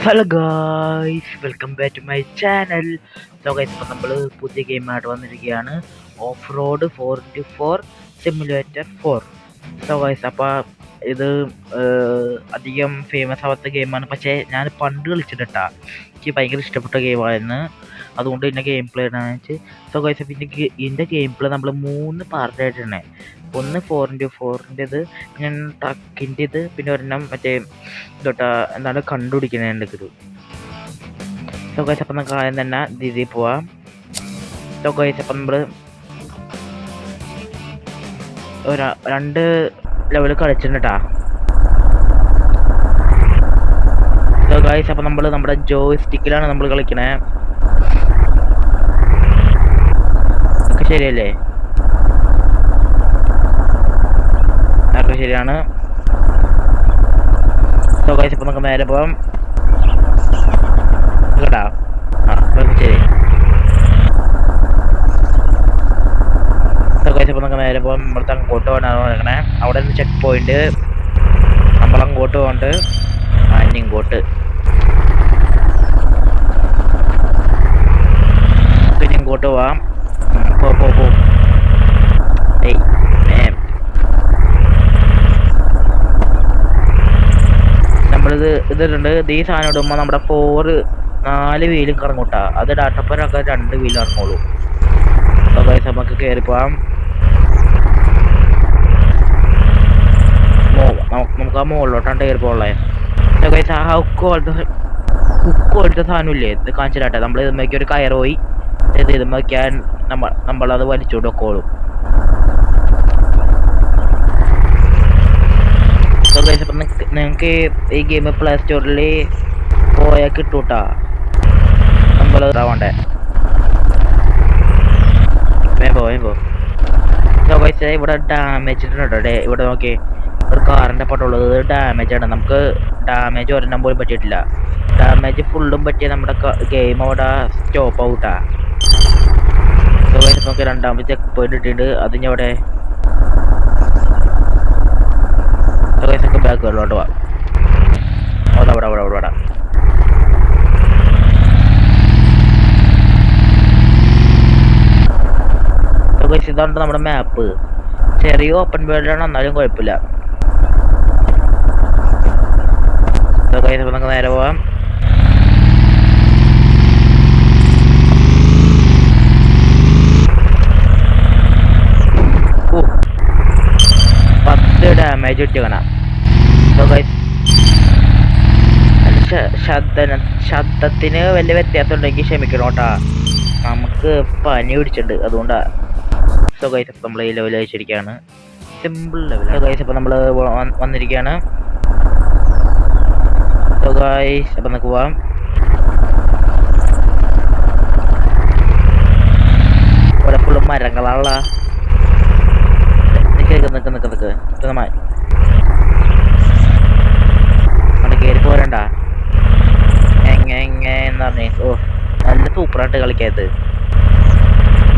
Hello guys, welcome back to my channel. So guys, ഇപ്പോൾ നമ്മൾ പുതിയ ഗെയിമായിട്ട് വന്നിരിക്കുകയാണ്. Off road 4x4 simulator 4. സോ ഗൈസ്, അപ്പോൾ ഇത് അധികം ഫേമസ് ആവാത്ത ഗെയിമാണ്. പക്ഷേ ഞാൻ പണ്ട് കളിച്ചിട്ടാ, എനിക്ക് ഭയങ്കര ഇഷ്ടപ്പെട്ട ഗെയിമായിരുന്നു. അതുകൊണ്ട് തന്നെ ഗെയിം പ്ലേ ഇടാന്ന് വെച്ച്. സോ ഗൈസ്, പിന്നെ ഇതിൻ്റെ ഗെയിം പ്ലേ നമ്മൾ 3 പാർട്ടായിട്ടാണ്. ഒന്ന് 4x4-ൻ്റെത്, പിന്നെ ട്രക്കിൻ്റെത്, പിന്നെ ഒരെണ്ണം മറ്റേ എന്താണ് കണ്ടുപിടിക്കുന്നതിൻ്റെ ഇത്. സോ ഗൈസ്, അപ്പം നമുക്ക് ആദ്യം തന്നെ ഇതിൽ പോവാം. സോ ഗൈസ്, അപ്പം നമ്മൾ രണ്ട് ലെവൽ കളിച്ചിട്ടാ. സോ ഗൈസ്, അപ്പം നമ്മൾ നമ്മുടെ ജോയ് സ്റ്റിക്കിലാണ് നമ്മൾ കളിക്കണേ. ഒക്കെ ശരിയല്ലേ? ഒക്കെ ശരിയാണ്. സോ ഗൈസ്, അപ്പം നമുക്ക് നേരെ പോവാം കേട്ടാ. ശരി. സോ ഗൈസ്, അപ്പം നമുക്ക് നേരെ പോകാം. നമ്മളത്തെ അങ്ങോട്ട് പോകാനാണ് നടക്കണേ. അവിടെ നിന്ന് ചെക്ക് പോയിന്റ്, നമ്മളങ്ങോട്ട് പോകണ്ട്. ഇനി ഇങ്ങോട്ട് പിന്നെ ഇങ്ങോട്ട് പോവാം. പോ നമ്മളിത് ഇതിട്ടുണ്ട്. ഈ സാധനം ഇടുമ്പോൾ നമ്മുടെ 4 വീലും കറങ്ങൂട്ടാ. അത് ഡാറ്റപ്പരൊക്കെ 2 വീല് ഇറങ്ങുള്ളൂ. സോ ഗൈസ്, നമുക്ക് കയറി പോവാം. നമുക്ക് ആ മുകളിലോട്ടാണ് കയറി പോകാനുള്ളത്. സോ ഗൈസ്, ആ ഹുക്ക് പോലത്തെ സാധനമില്ലേ, ഇത് കാണിച്ചിട്ടാട്ടെ. നമ്മൾ ഇതുമ്മേക്ക് ഒരു കയറ് പോയി ഇതുമ്മേക്കാൻ നമ്മളത് വലിച്ചോണ്ട് വെക്കോളും. സോ ഗൈസ്, അപ്പം നിങ്ങൾക്ക് ഈ ഗെയിം പ്ലേ സ്റ്റോറിൽ പോയാൽ കിട്ടൂട്ടാ. നമ്മൾ ഇതാവണ്ടേ വേമ്പോ. സോ ഗൈസ്, ഇവിടെ ഡാമേജ് ഇട്ടുണ്ട്. ഇവിടെ നോക്കി, ഒരു കാറിൻ്റെ പട്ടുള്ളത് ഡാമേജ് ആണ്. നമുക്ക് ഡാമേജ് ഒരെണ്ണം പോലും പറ്റിയിട്ടില്ല. ഡാമേജ് ഫുള്ളും പറ്റിയ നമ്മുടെ ഗെയിം അവിടെ സ്റ്റോപ്പ് ഔട്ടാ. സോ ഗൈസ്, നമുക്ക് രണ്ടാമത് ചെക്ക് പോയിന്റ് ഇട്ടിട്ടുണ്ട്. അതിന് അവിടെ സോ ഗൈസ്, ഒക്കെ ബാക്കുകളിലോട്ട് പോവാം. അവിടെ സോ ഗൈസ്, ഇതാണ് നമ്മുടെ മാപ്പ്. ചെറിയ ഓപ്പൺ വേൾഡാണ്, എന്നാലും കുഴപ്പമില്ല. സോ ഗൈസ്, അപ്പോൾ നമുക്ക് നേരെ പോവാം. ഡാമേജ് കിട്ടിയവനാ. സോ ഗൈസ്, ശബ്ദത്തിന് വലിയ വ്യത്യാസം ഉണ്ടെങ്കിൽ ക്ഷമിക്കണം കേട്ടാ. നമുക്ക് പനി പിടിച്ചിട്ടുണ്ട്, അതുകൊണ്ടാ. സോ ഗൈസ്, അപ്പം നമ്മൾ ഈ ലെവൽ അയച്ചിരിക്കുകയാണ്. Simple level. സോ ഗൈസ്, അപ്പം നമ്മൾ വന്നിരിക്കുകയാണ്. സോ ഗൈസ്, അപ്പം നമുക്ക് പോവാം. ഇവിടെ ഫുള്ളും മരങ്ങളാണല്ല. നിക്ക് കയറി പോരണ്ട. എങ്ങനെ പറഞ്ഞേ. ഓ, നല്ല സൂപ്പറായിട്ട് കളിക്കാത്.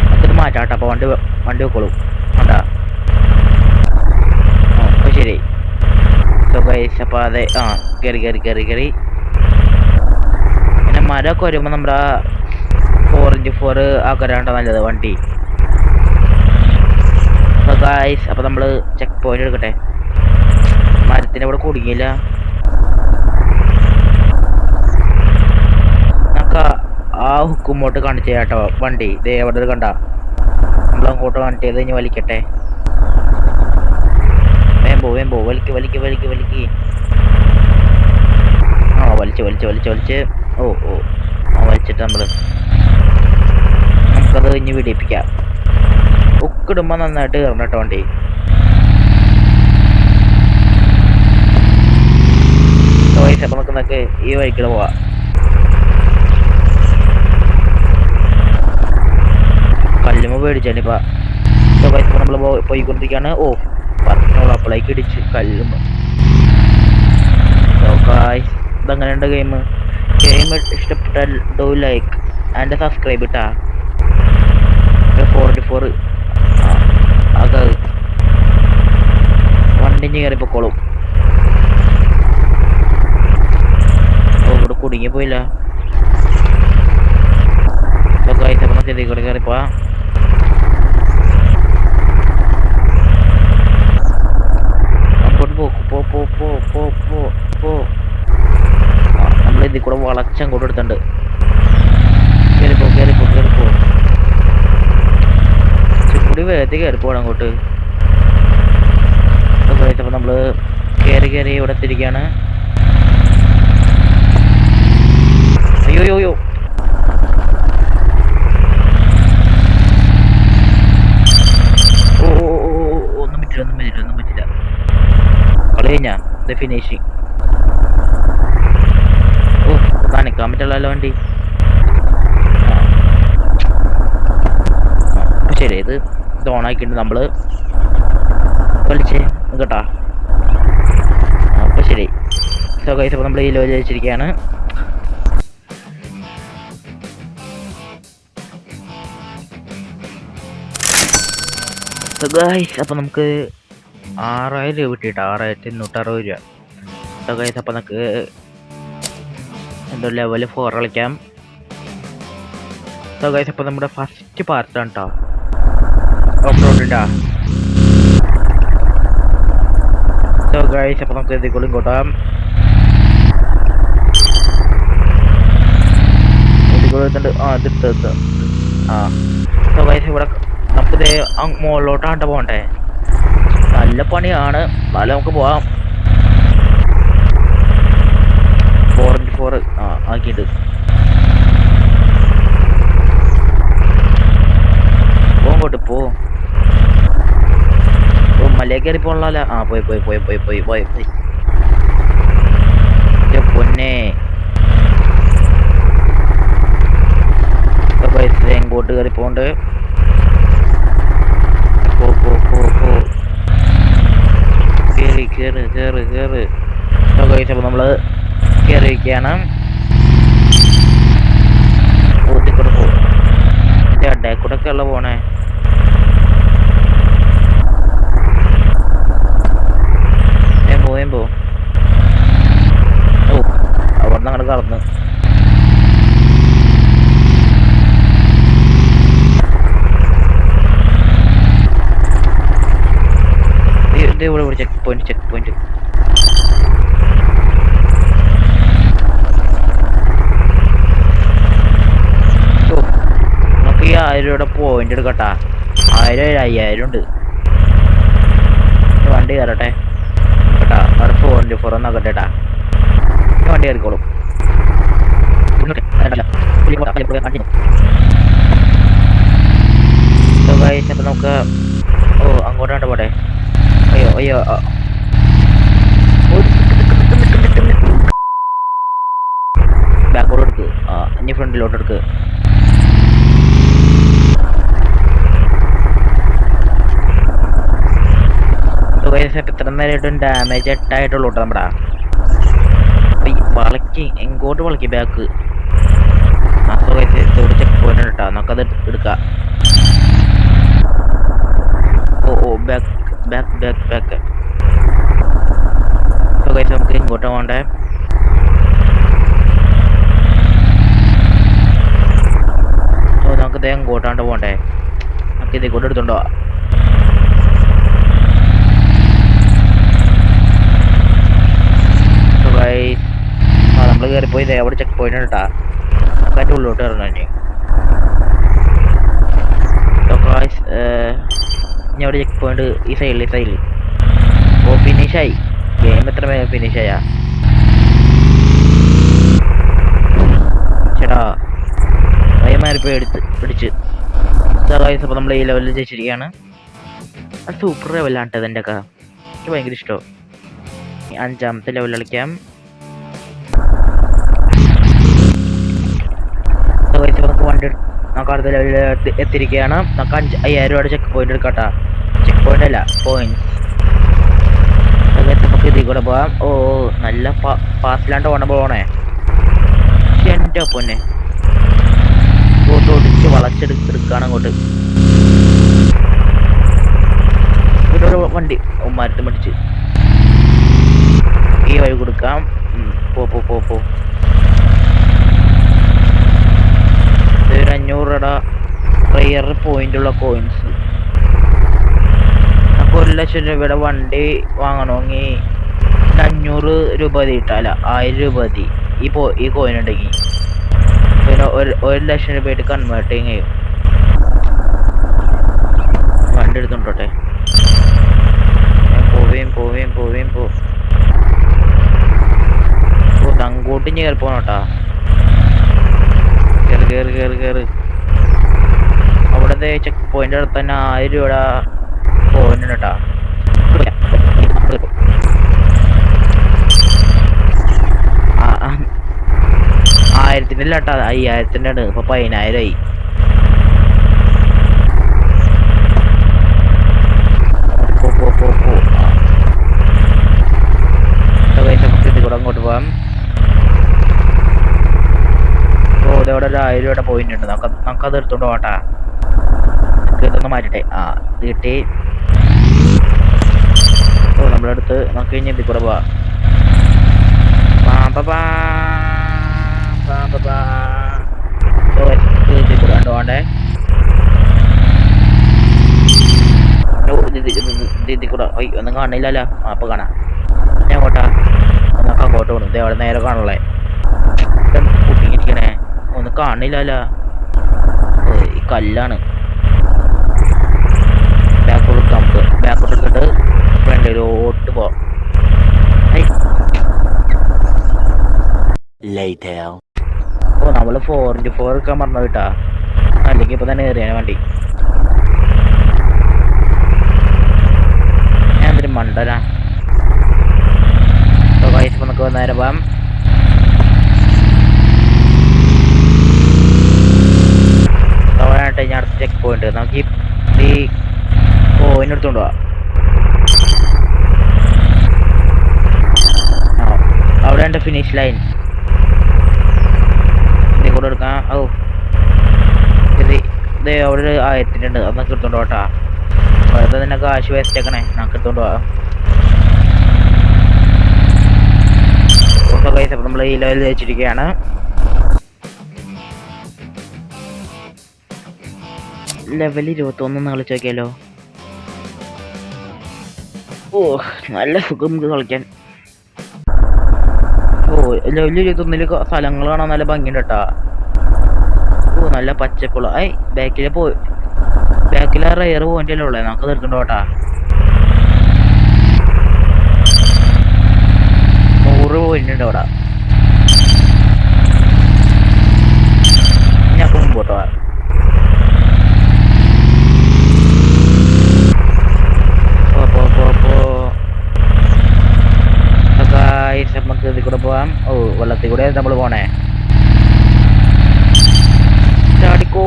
നമുക്കിത് മാറ്റാട്ടോ. അപ്പോൾ വണ്ടി വെക്കോളൂ വേണ്ടാ. അപ്പോൾ ശരി. സോ ഗൈസ്, അപ്പോൾ അതെ കയറി. പിന്നെ മരമൊക്കെ വരുമ്പോൾ നമ്മുടെ 4x4 ആക്കാനാണ് നല്ലത് വണ്ടി. സോ ഗൈസ്, അപ്പോൾ നമ്മൾ ചെക്ക് പോയിന്റ് എടുക്കട്ടെ. മരത്തിന് ഇവിടെ കുടുങ്ങിയില്ല. നമുക്ക് ആ ഹുക്കുമ്പോട്ട് കാണിച്ചു കേട്ടോ വണ്ടി. ഇതേ അവിടെ കണ്ട, നമ്മളങ്ങോട്ട് കണക്ട് ചെയ്ത് കഴിഞ്ഞ് വലിക്കട്ടെ. വേമ്പോ വലിക്ക്. വലിച്ച്. ഓ വലിച്ചിട്ട് നമുക്കത് കഴിഞ്ഞ് വിടിപ്പിക്കാം. ഉക്കിടുമ്പോൾ നന്നായിട്ട് കയറണം കേട്ടോ വണ്ടി. അപ്പോൾ നമുക്ക് ഈ വഴിക്കൂടെ പോവാം. കല്ലുമ്മ പേടിച്ചാനിപ്പ. നമ്മൾ പോയിക്കൊണ്ടിരിക്കുകയാണ്. ഓ, പറഞ്ഞോളൂ, അപ്പോഴേക്ക് ഇടിച്ച് കല്ലുമ്മ. ഇതങ്ങനെയുണ്ട് ഗെയിം ഇഷ്ടപ്പെട്ടാൽ ഡു ലൈക്ക് ആൻഡ് സബ്സ്ക്രൈബ് ഇട്ടാ. 4x4 അത് വണ്ടിന് കയറി പൊക്കോളും. കുടുങ്ങിപ്പോയില്ല. ഇതിൽ കൂടെ കയറിപ്പോ അങ്ങോട്ട് പോ. നമ്മൾ ഇതിൽ കൂടെ വളച്ചങ്ങോട്ട് എടുത്തുണ്ട്. കേറിപ്പോ കൂടി വേഗത്തിൽ കയറിപ്പോണം അങ്ങോട്ട്. അപ്പൊ നമ്മള് കേറി ഇവിടെ എത്തിരിക്കാണ്. അയ്യോ ഒന്നും പറ്റില്ല. കളി കഴിഞ്ഞാ ഇത് ഫിനിഷിങ്. കാണിക്കാൻ പറ്റുള്ളല്ലോ വണ്ടി. ശരി, ഇത് ഓണാക്കിണ്ട് നമ്മള് കളിച്ചേ കേട്ടാ. അപ്പൊ ശരി. സോ ഗൈസ്, അപ്പൊ നമ്മൾ ഈ ലോ ജയിച്ചിരിക്കുകയാണ്. ഗൈസ്, അപ്പൊ നമുക്ക് 6000 രൂപ കിട്ടിയിട്ട് 6860 രൂപ. സോ ഗൈസ്, അപ്പൊ നമുക്ക് എന്തോ ലെവൽ 4 കളിക്കാം. സോ ഗൈസ്, അപ്പൊ നമ്മുടെ ഫസ്റ്റ് പാർട്ടാണ് കേട്ടോ ഓഫ് റോഡിൻ്റെ. സോ ഗൈസ്, അപ്പൊ നമുക്ക് ഇതിൽ കൂട്ടാം. സോ ഗൈസ്, ഇവിടെ നമുക്കിത് മുകളിലോട്ടാണ്ട് പോകണ്ടേ. നല്ല പണിയാണ്, എന്നാലും നമുക്ക് പോവാം. 4x4 ആക്കിയിട്ട് പോകോട്ട് പോ. മലയെ കയറി പോകണല്ലോ. പോയി പൊന്നെ. എങ്ങോട്ട് കയറി പോണ്ട്. കേറ്. അപ്പൊ നമ്മള് കേറിയിരിക്കുകയാണ്. കൂടെ പോകും. കൂടെ ഒക്കെ ഉള്ള പോണേ. പോ. അവിടെ നിന്ന് അങ്ങോട്ട് കടന്ന് ഇവിടെ ചെക്ക് പോയിന്റ്. നമുക്ക് ഈ 1000 രൂപയുടെ പോയിന്റ് എടുക്കട്ടാ. 5000 ഉണ്ട്. വണ്ടി കയറട്ടെ കേട്ടാ. അവിടെ 4x4 നോക്കട്ടെട്ടാ. വണ്ടി കയറിക്കോളും. അപ്പൊ നമുക്ക് അങ്ങോട്ടാണ്ട് പോട്ടെ. അയ്യോ ബാക്കോട്ട് എടുക്ക്. ഇനി ഫ്രണ്ടിലോട്ട് എടുക്ക്. ഇത്ര നേരമായിട്ടും ഡാമേജ് 8 കേട്ടോ നമ്മുടെ. വളക്കി എങ്ങോട്ട് വളക്കി ബാക്ക്. ചെക്ക് പോയിന്റ് കേട്ടോ. നമുക്കത് എടുക്കാം. ബാക്ക്. നമുക്ക് ഇങ്ങോട്ട് പോകണ്ടേ. നമുക്ക് ഇതേ ഇങ്ങോട്ടാണ്ട് പോകണ്ടേ. നമുക്ക് ഇതേ കൂടെ എടുത്തോണ്ടോ. നമ്മൾ കയറിപ്പോയി എവിടെ ചെക്ക് പോയിന്റ് കേട്ടാ. നമുക്കായിട്ട് ഉള്ളിലോട്ട് കയറണം. ഇനി അവിടെ ചെക്ക് പോയിന്റ് ഈ സൈഡിൽ. ഫിനിഷായി. ഗെയിം എത്ര വേഗം ഫിനിഷായാ ചേട്ടാ. വൈമാരിപ്പോയി പിടിച്ച്. അപ്പൊ നമ്മൾ ഈ ലെവലിൽ ജയിച്ചിരിക്കുകയാണ്. അത് സൂപ്പർ ലെവലാണ് കേട്ടോ. എൻ്റെ ഒക്കെ എനിക്ക് ഭയങ്കര ഇഷ്ടമാണ്. 5ാമത്തെ ലെവൽ കളിക്കാം. നമുക്ക് വണ്ടി നമുക്ക് അടുത്ത ലെവലിൽ എത്തിയിരിക്കുകയാണ്. നമുക്ക് 5000 രൂപയുടെ ചെക്ക് പോയിന്റ് എടുക്കാട്ടാ. ചെക്ക് പോയിന്റ് അല്ല, പോയിന്റ്. നമുക്ക് ഇതിൽ കൂടെ പോവാം. നല്ല ഫാസ്റ്റിലാണ്ട് പോണേ. എൻ്റെ പൊന്നെ ഓടിച്ച് വളച്ചെടുക്കാണ് അങ്ങോട്ട്. ഒരു വണ്ടി മരത്ത് മടിച്ച് ഈ വഴി കൊടുക്കാം. പോ റയർ പോയിന്റ് ഉള്ള കോയിൻസ്. നമുക്ക് 1,00,000 രൂപയുടെ വണ്ടി വാങ്ങണമെങ്കിൽ 500 രൂപ തീട്ടാല 1000 രൂപ മതി ഈ കോയിൻ ഉണ്ടെങ്കിൽ. പിന്നെ 1,00,000 രൂപയായിട്ട് കൺവേർട്ട് ചെയ്യും. വണ്ടി എടുത്തോട്ടെ. പോ തങ്കോട്ട് കയറി പോണോട്ടാ. കേറ്. അവിടത്തെ ചെക്ക് പോയിന്റ് അടുത്ത് തന്നെ 1000 രൂപയുടെ കോയിൻ കേട്ടാ. 1000-ന്റെ അല്ലാട്ടാ, 5000-ന്റെ ആണ്. ഇപ്പൊ 10,000 ആയി. കൂടെ അങ്ങോട്ട് പോവാം. ഇതോടെ ഒരു 1000 രൂപയുടെ പോയിന്റ് ഉണ്ട്. നമുക്കത് എടുത്തോണ്ട് പോട്ടാ. ഇതൊന്ന് മാറ്റട്ടെ. ഇത് കിട്ടി. നമ്മളെടുത്ത് നമുക്ക് ഇനി ഇതിൽ കൂടെ പോവാം. പോണ്ടേ ഇതിൽ കൂടെ ഒന്നും കാണില്ലല്ലോ. അപ്പൊ കാണാം. ഞാൻ അങ്ങോട്ടാ. നമുക്ക് അങ്ങോട്ട് പോകണം. ഇത് അവിടെ നേരെ കാണുള്ളേ. കുട്ടിങ്ങിരിക്കണേ ഒന്നും കാണില്ലല്ലോ. ഈ കല്ലാണ്. ബാക്കോട്ട് എടുത്തിട്ട് ഫ്രണ്ടിലോട്ട് പോവാം. നമ്മള് 4x4 എടുക്കാൻ പറഞ്ഞു കേട്ടാ. അല്ലെങ്കിൽ ഇപ്പൊ തന്നെ ഏറിയാണ് വണ്ടി. ഞാൻ എന്തൊരു മണ്ടനാ. നമുക്ക് നേരെ പോവാം. ഞാൻ അടുത്ത ചെക്ക് പോയിന്റ്. നമുക്ക് ഈ കോയിൻ എടുത്തോണ്ട് പോവാം. അവിടെ ഉണ്ട് ഫിനിഷ് ലൈൻ. ഇതിൽ കൂടെ എടുക്കാം. ഇത് അവിടെ ഒരു 1000-ന്റെ ഉണ്ട്. അത് നമുക്ക് എടുത്തോണ്ട് പോട്ടാ. വെറുതെ തന്നെ കാശ് വേസ്റ്റ് ആക്കണേ. നമുക്ക് എടുത്തോണ്ട് പോവാം. അപ്പൊ നമ്മൾ ഈ ലെവലിൽ വെച്ചിരിക്കുകയാണ്. ലെവൽ 21 കളിച്ച് നോക്കിയാലോ. നല്ല സുഖം നമുക്ക് കളിക്കാൻ. ലെവൽ 21 സ്ഥലങ്ങൾ കാണാൻ നല്ല ഭംഗിയുണ്ട് കേട്ടാ. നല്ല പച്ചപ്പുള്ള. ബാക്കിലെ റയർ പോയിന്റല്ലേ ഉള്ളേ. നമുക്ക് തീർക്കണ്ട കേട്ടാ. 100 പോയിന്റ് ഉണ്ട് അവിടെ. ഞാൻ മുമ്പോട്ടോ. നമുക്ക് ഇതിൽ കൂടെ പോവാം. വെള്ളത്തിൽ കൂടെ നമ്മൾ പോണേ. ചാടിക്കോ.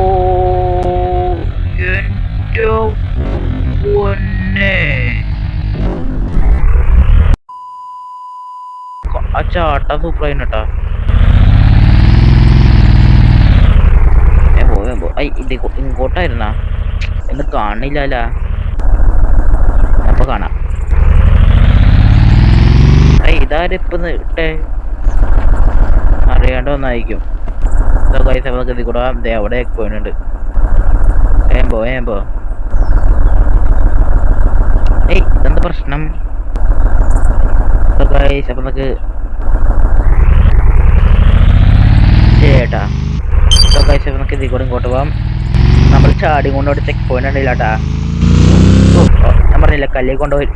ആ ചാട്ട സൂപ്പറായി കേട്ടാ. ഇങ്ങോട്ടായിരുന്നാ എന്ന് കാണില്ല. അപ്പൊ കാണാം. ഇതാരിപ്പം ഇട്ടേ അറിയാണ്ട് ഒന്നായിരിക്കും. ഇതിൽ കൂടെ അവിടെ പോയിട്ടുണ്ട്. ഏമ്പോ ഇതെന്താ പ്രശ്നം? അപ്പൊ നമുക്ക് ശരിയേട്ടാ. നമുക്ക് ഇതിൽ കൂടെ ഇങ്ങോട്ട് പോവാം. നമ്മൾ ചാടി കൊണ്ടോട്ട് ചെക്ക് പോയിന്റ് ഉണ്ടല്ലോട്ടാ. ഞാൻ പറഞ്ഞില്ല കല്ലിൽ കൊണ്ടുപോയി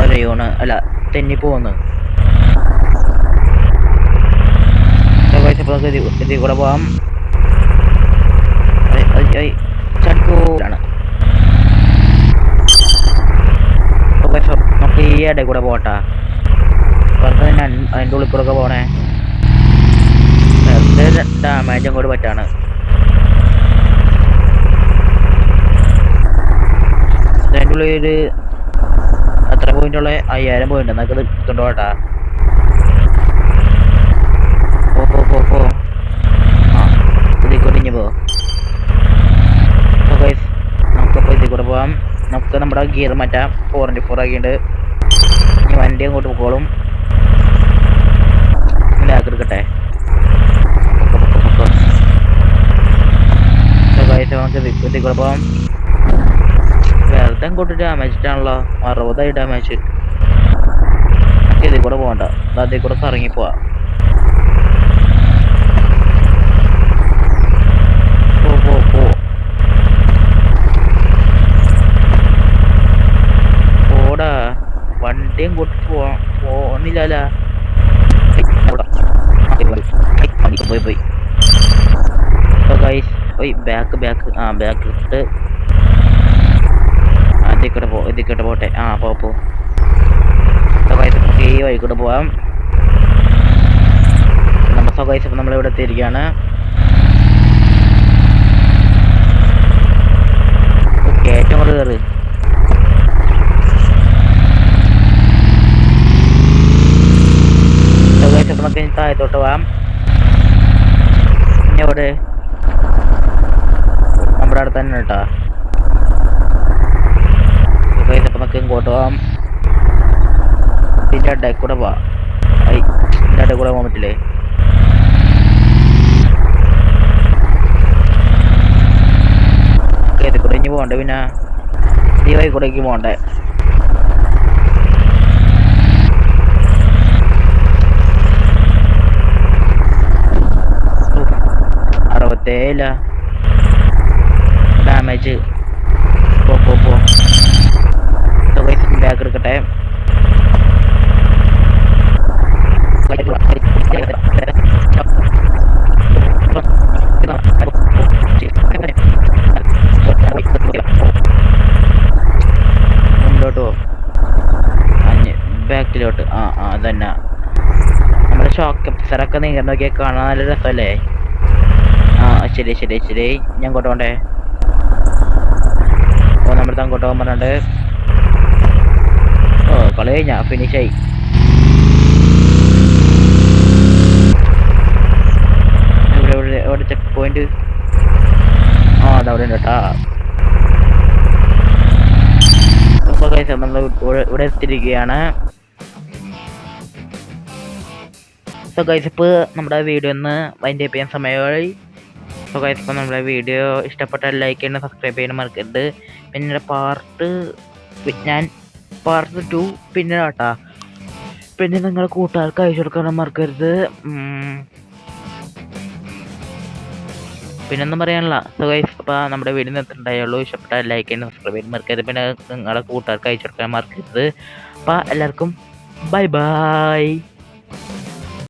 ഒരയോണ് അല്ല തെന്നി പോന്ന്. ഇതിൽ കൂടെ പോവാം. ചട്ടൂരാണ്. നമുക്ക് ഈ ഇടയിൽ കൂടെ പോട്ടാ. അതിൻ്റെ ഉള്ളിൽ കൂടെ ഒക്കെ പോണേ. ഡാമേജ് അങ്ങോട്ട് പറ്റാണ്. അതിൻ്റെ ഉള്ളിൽ ഒരു എത്ര പോയിന്റ് ഉള്ള 5000 പോയിന്റ്. നമുക്ക് എടുത്തോണ്ട് പോട്ടാ. പോ ഇതിൽ കൂടെ പോ. നമുക്കപ്പോൾ ഇതിൽ കൂടെ പോവാം. നമുക്ക് നമ്മുടെ ഗിയർ മാറ്റാം. 4x4 ആക്കിയിട്ട് ഇനി വണ്ടി അങ്ങോട്ട് പോക്കോളും. എടുക്കട്ടെ. നമുക്ക് ഇതിൽ കൂടെ പോവാം. വെറുതെ കൂട്ടി ഡാമേജ് ആണല്ലോ, 60 ഡാമേജ്. നമുക്ക് ഇതിൽ കൂടെ പോകണ്ട, അതിൽ കൂടെ കറങ്ങി പോവാം. പോടാ, വണ്ടിയും കൂട്ടി പോണില്ല. പോയി ബാക്ക് ഇട്ട് ഇതിക്കൂടെ പോട്ടെ. പോ ഈ വഴി കൂടെ പോവാം. നമ്മളിവിടെ എത്തിയിരിക്കുകയാണ്. ഏറ്റവും കൂടുതൽ കയറി നമുക്ക് താഴത്തോട്ട് പോവാം. ഇവിടെ നമ്മുടെ അടുത്ത് തന്നെ കേട്ടോ. നമുക്ക് ഇങ്ങോട്ട് പോവാം. ഇതിൻ്റെ അടയിൽ കൂടെ പോവാം. ഇതിൻ്റെ അടയിൽ കൂടെ പോകാൻ പറ്റില്ലേ? ഇതിൽ കൂടെ ഇനി പോകണ്ടേ, പിന്നെ ഈ വഴി കൂടേക്ക് പോകണ്ടേ. അറുപത്തേഴില്ല ഡാമേജ്. ബാക്ക് എടുക്കട്ടെ. മുന്നോട്ട് പോകും, ബാക്കിലോട്ട്. അതന്നെ നമ്മുടെ ഷോക്ക് എപ്പിസറൊക്കെ നീങ്ങി നോക്കിയാൽ കാണാൻ നല്ല രസമല്ലേ? ശരി ഞാൻ അങ്ങോട്ട് പോണ്ടേ? നമ്മുടെ അങ്ങോട്ട് പോകാൻ പറഞ്ഞിട്ടുണ്ട്. കളി കഴിഞ്ഞാ ഫിനിഷായി. എവിടെ ചെക്ക് പോയിന്റ്? അതവിടെ ഉണ്ട് കേട്ടാ. നമ്മൾ ഇവിടെ എത്തിയിരിക്കുകയാണ്. സോ ഗൈസ്, ഇപ്പോൾ നമ്മുടെ വീഡിയോ ഒന്ന് വൈൻഡ് അപ്പ് ചെയ്യാൻ സമയമായി. സോ ഗൈസ്, ഇപ്പോൾ നമ്മുടെ വീഡിയോ ഇഷ്ടപ്പെട്ടാൽ ലൈക്ക് ചെയ്യണം, സബ്സ്ക്രൈബ് ചെയ്യാൻ മറക്കരുത്. പിന്നെ പാർട്ട് 2 പിന്നെ കേട്ടാ. പിന്നെ നിങ്ങളുടെ കൂട്ടുകാർക്ക് അയച്ചു കൊടുക്കാൻ മറക്കരുത്. പിന്നൊന്നും പറയാനില്ല. സോ ഗൈസ്, അപ്പോൾ നമ്മുടെ വീഡിയോ നിർത്തിണ്ടായുള്ളൂ. ഇഷ്ടപ്പെട്ടാൽ ലൈക്ക് ചെയ്യണം, സബ്സ്ക്രൈബ് ചെയ്യാൻ മറക്കരുത്. പിന്നെ നിങ്ങളുടെ കൂട്ടുകാർക്ക് അയച്ചു കൊടുക്കാൻ മറക്കരുത്. അപ്പോൾ എല്ലാവർക്കും ബൈ.